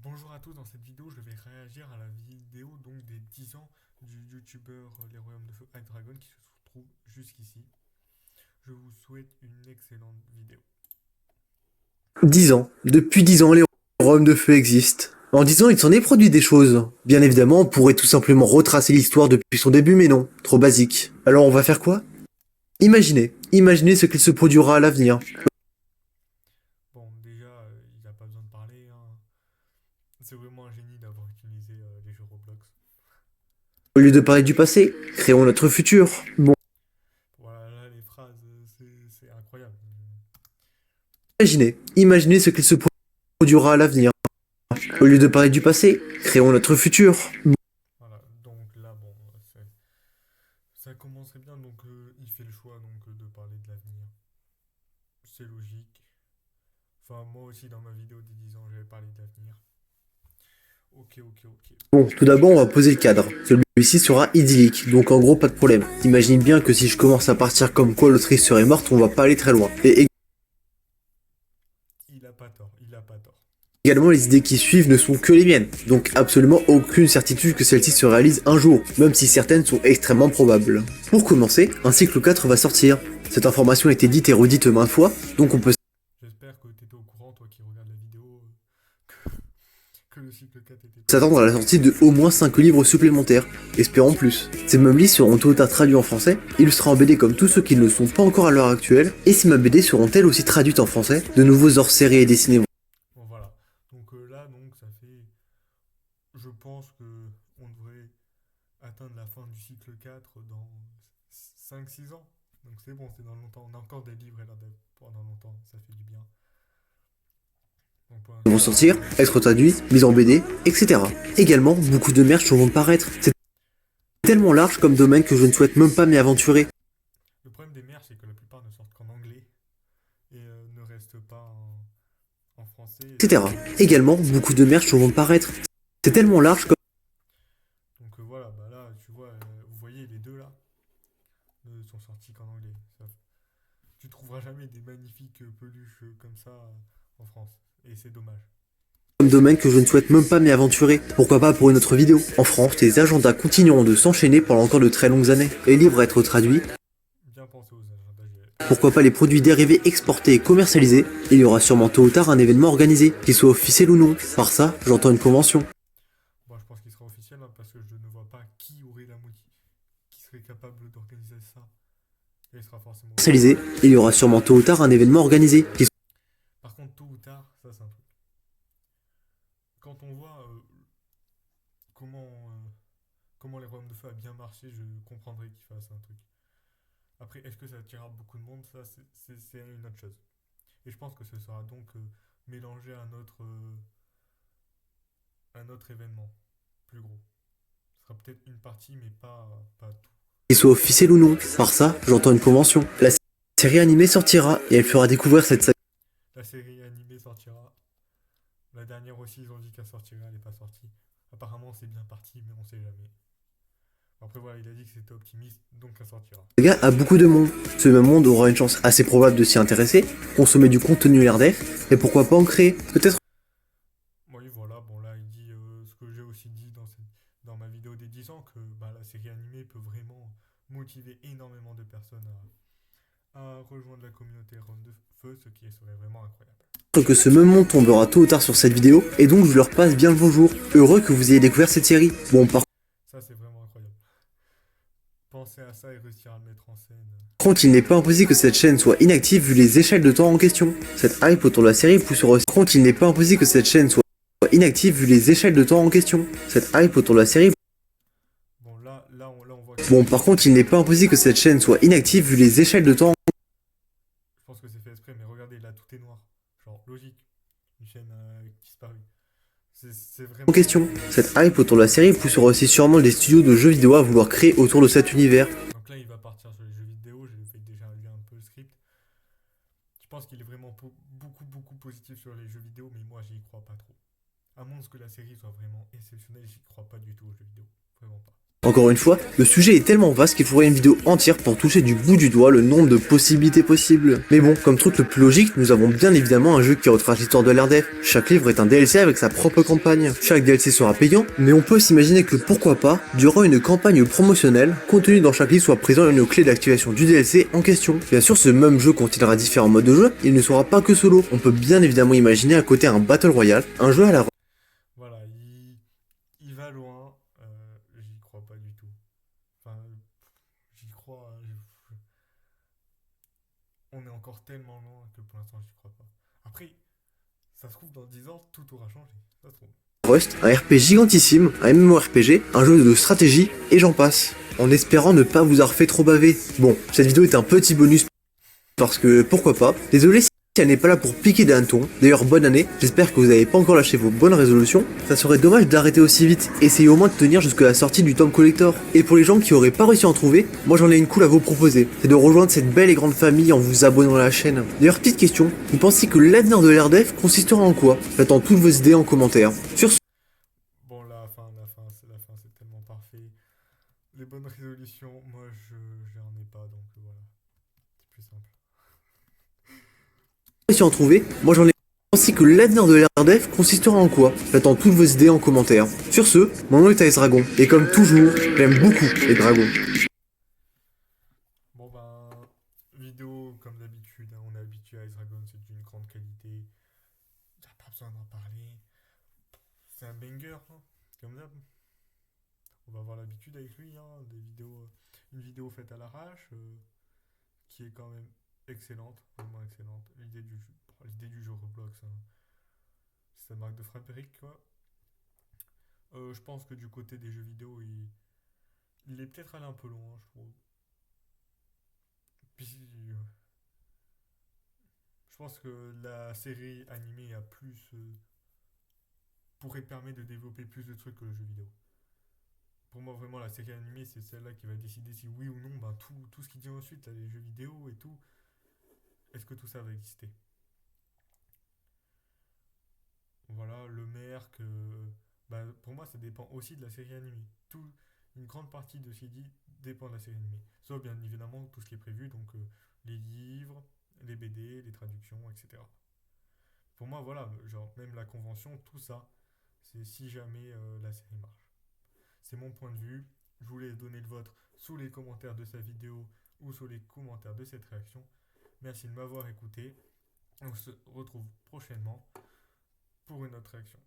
Bonjour à tous, dans cette vidéo je vais réagir à la vidéo donc des 10 ans du youtubeur Les Royaumes de Feu High Dragon qui se trouve jusqu'ici. Je vous souhaite une excellente vidéo. 10 ans. Depuis 10 ans, les royaumes de feu existent. En 10 ans, il s'en est produit des choses. Bien évidemment, on pourrait tout simplement retracer l'histoire depuis son début, mais non, trop basique. Alors on va faire quoi? Imaginez ce qu'il se produira à l'avenir. Bon, déjà, il n'y a pas besoin de parler, hein. C'est vraiment un génie d'avoir utilisé les jeux Roblox. Au lieu de parler du passé, créons notre futur. Bon, Voilà, là, les phrases, c'est incroyable. imaginez ce qu'il se produira à l'avenir. Au lieu de parler du passé, créons notre futur. Voilà, donc là, bon, ça commencerait bien, donc il fait le choix donc, de parler de l'avenir. C'est logique. Enfin, moi aussi, dans ma vidéo des 10 ans, j'avais parlé de l'avenir. Ok, ok, ok. Bon, tout d'abord, on va poser le cadre. Celui-ci sera idyllique, donc en gros, pas de problème. T'imagines bien que si je commence à partir comme quoi l'autrice serait morte, on va pas aller très loin. Et Il a pas tort, il a pas tort. également, les idées qui suivent ne sont que les miennes, donc absolument aucune certitude que celle-ci se réalise un jour, même si certaines sont extrêmement probables. Pour commencer, un cycle 4 va sortir. Cette information a été dite et redite maintes fois, donc on peut J'espère que t'étais au courant, toi qui regardes la vidéo, que le cycle 4 était prévu. s'attendre à la sortie de au moins 5 livres supplémentaires, espérons plus. Ces mêmes livres seront tôt ou tard traduits en français, illustrés en BD comme tous ceux qui ne le sont pas encore à l'heure actuelle, et ces mêmes BD seront elles aussi traduites en français, de nouveaux hors-séries et dessinés. Bon, voilà. Donc là, donc, ça fait. Je pense que on devrait atteindre la fin du cycle 4 dans 5 6 ans. Donc c'est bon, c'est dans longtemps. On a encore des livres et là, pendant longtemps, ça fait du bien. Donc pour Vont l'instant, sortir, être traduits, mis en BD, etc. Également, beaucoup de merch vont paraître. C'est tellement large comme domaine que je ne souhaite même pas m'y aventurer, le problème des mers, c'est que la plupart ne sortent qu'en anglais et ne restent pas en français. Et ça, etc. Également, beaucoup de merch vont paraître. C'est tellement large comme donc voilà, bah là, tu vois, vous voyez les deux là, ne sont sortis qu'en anglais. Tu trouveras jamais des magnifiques peluches comme ça en France. Et c'est dommage. domaine que je ne souhaite même pas m'y aventurer. Pourquoi pas pour une autre vidéo. En France, les agendas continueront de s'enchaîner pendant encore de très longues années. Les livres à être traduits, Bien pensé aux agendas. pourquoi pas les produits dérivés exportés et commercialisés. Il y aura sûrement tôt ou tard un événement organisé, qu'il soit officiel ou non. Par ça, j'entends une convention. Bon, je pense qu'il sera officiel hein, parce que je ne vois pas qui aurait la moitié, qui serait capable d'organiser ça. Et il sera forcément officiel. Commercialisé, il y aura sûrement tôt ou tard un événement organisé, qui Par contre, tôt ou tard, ça c'est un truc. Quand on voit comment, comment les Royaumes de Feu a bien marché, je comprendrais qu'il fasse un truc. Après, est-ce que ça attirera beaucoup de monde? Ça, c'est une autre chose. Et je pense que ce sera donc mélangé à un autre événement plus gros. Ce sera peut-être une partie, mais pas tout. soit officiel ou non. Par ça, j'entends une convention. La série animée sortira et elle fera découvrir cette saga. La série animée sortira. La dernière aussi, ils ont dit qu'elle sortirait, elle n'est pas sortie. Apparemment, c'est bien parti, mais on sait jamais. Après, voilà, il a dit que c'était optimiste, donc elle sortira. Saga a beaucoup de monde. Ce même monde aura une chance assez probable de s'y intéresser, consommer du contenu RDF, et pourquoi pas en créer. Peut-être Oui, voilà, bon, là, il dit ce que j'ai aussi dit dans ma vidéo des 10 ans, que bah, la série animée peut vraiment motiver énormément de personnes à rejoindre la communauté Round de Feu, ce qui serait vraiment incroyable. que ce même monde tombera tôt ou tard sur cette vidéo, et donc je leur passe bien le bonjour. Heureux que vous ayez découvert cette série. Bon, par Ça, c'est vraiment incroyable. Penser à ça et réussir à le mettre en scène. contre, il n'est pas impossible que cette chaîne soit inactive vu les échelles de temps en question. Cette hype autour de la série poussera aussi. Par contre, il n'est pas impossible que cette chaîne soit inactive vu les échelles de temps en question. Cette hype autour de la série. Bon, là, on voit que Bon, par contre, il n'est pas impossible que cette chaîne soit inactive vu les échelles de temps je pense que c'est fait exprès, mais regardez, là, tout est noir. Genre, logique. Une chaîne disparue. C'est en vraiment question. incroyable. Cette hype autour de la série poussera aussi sûrement des studios de jeux vidéo à vouloir créer autour de cet univers. Donc là, il va partir sur les jeux vidéo. J'ai fait déjà lu un peu le script. Je pense qu'il est vraiment beaucoup positif sur les jeux vidéo, mais moi, j'y crois pas trop. À moins que la série soit vraiment exceptionnelle, j'y crois pas du tout aux jeux vidéo. Vraiment pas. Encore une fois, le sujet est tellement vaste qu'il faudrait une vidéo entière pour toucher du bout du doigt le nombre de possibilités possibles. Mais bon, comme truc le plus logique, nous avons bien évidemment un jeu qui retrace l'histoire de l'RDF. Chaque livre est un DLC avec sa propre campagne. Chaque DLC sera payant, mais on peut s'imaginer que pourquoi pas, durant une campagne promotionnelle, contenu dans chaque livre soit présent une clé d'activation du DLC en question. Bien sûr, ce même jeu contiendra différents modes de jeu, il ne sera pas que solo. On peut bien évidemment imaginer à côté un Battle Royale, un jeu à la Voilà, il va loin, j'y crois pas du tout. Enfin, j'y crois, on est encore tellement loin que pour l'instant j'y crois pas. Après, ça se trouve dans 10 ans, tout aura changé. Ça se trouve. Rust, un RP gigantissime, un MMORPG, un jeu de stratégie, et j'en passe. En espérant ne pas vous avoir fait trop baver. Bon, cette vidéo est un petit bonus parce que pourquoi pas. Désolé si elle n'est pas là pour piquer des hannetons. D'ailleurs, bonne année, j'espère que vous n'avez pas encore lâché vos bonnes résolutions. Ça serait dommage d'arrêter aussi vite. Essayez au moins de tenir jusqu'à la sortie du tome collector. Et pour les gens qui auraient pas réussi à en trouver, moi j'en ai une cool à vous proposer. C'est de rejoindre cette belle et grande famille en vous abonnant à la chaîne. D'ailleurs, petite question, vous pensez que l'avenir de l'RDF consistera en quoi? J'attends toutes vos idées en commentaire. Sur Bon, la fin, c'est tellement parfait. Les bonnes résolutions, moi, j'en ai pas, donc voilà, c'est plus simple. si en trouver, moi j'en ai ainsi que l'avenir de l'RDF consistera en quoi? J'attends toutes vos idées en commentaire. Sur ce, mon nom est Ice Dragon, et comme toujours, j'aime beaucoup les dragons. Bon, ben, vidéo comme d'habitude, hein, on est habitué à Ice Dragon, c'est d'une grande qualité. Y a pas besoin d'en parler. C'est un banger, hein, comme d'hab. On va avoir l'habitude avec lui, hein, une vidéo faite à l'arrache, qui est quand même excellente, vraiment excellente. L'idée du jeu Roblox, hein, c'est sa marque de fabrique, quoi. Je pense que du côté des jeux vidéo, il est peut-être allé un peu loin, je trouve. Puis, je pense que la série animée a plus pourrait permettre de développer plus de trucs que le jeu vidéo. Pour moi, vraiment, la série animée, c'est celle-là qui va décider si oui ou non, ben, tout ce qui vient ensuite, là, les jeux vidéo et tout, est-ce que tout ça va exister? Voilà, le maire, bah, pour moi, ça dépend aussi de la série animée. Une grande partie de ce qui dit dépend de la série animée. Sauf bien évidemment tout ce qui est prévu, donc les livres, les BD, les traductions, etc. Pour moi, voilà, genre même la convention, tout ça, c'est si jamais la série marche. C'est mon point de vue. Je vous laisse donner le vôtre sous les commentaires de sa vidéo ou sous les commentaires de cette réaction. Merci de m'avoir écouté. On se retrouve prochainement pour une autre réaction.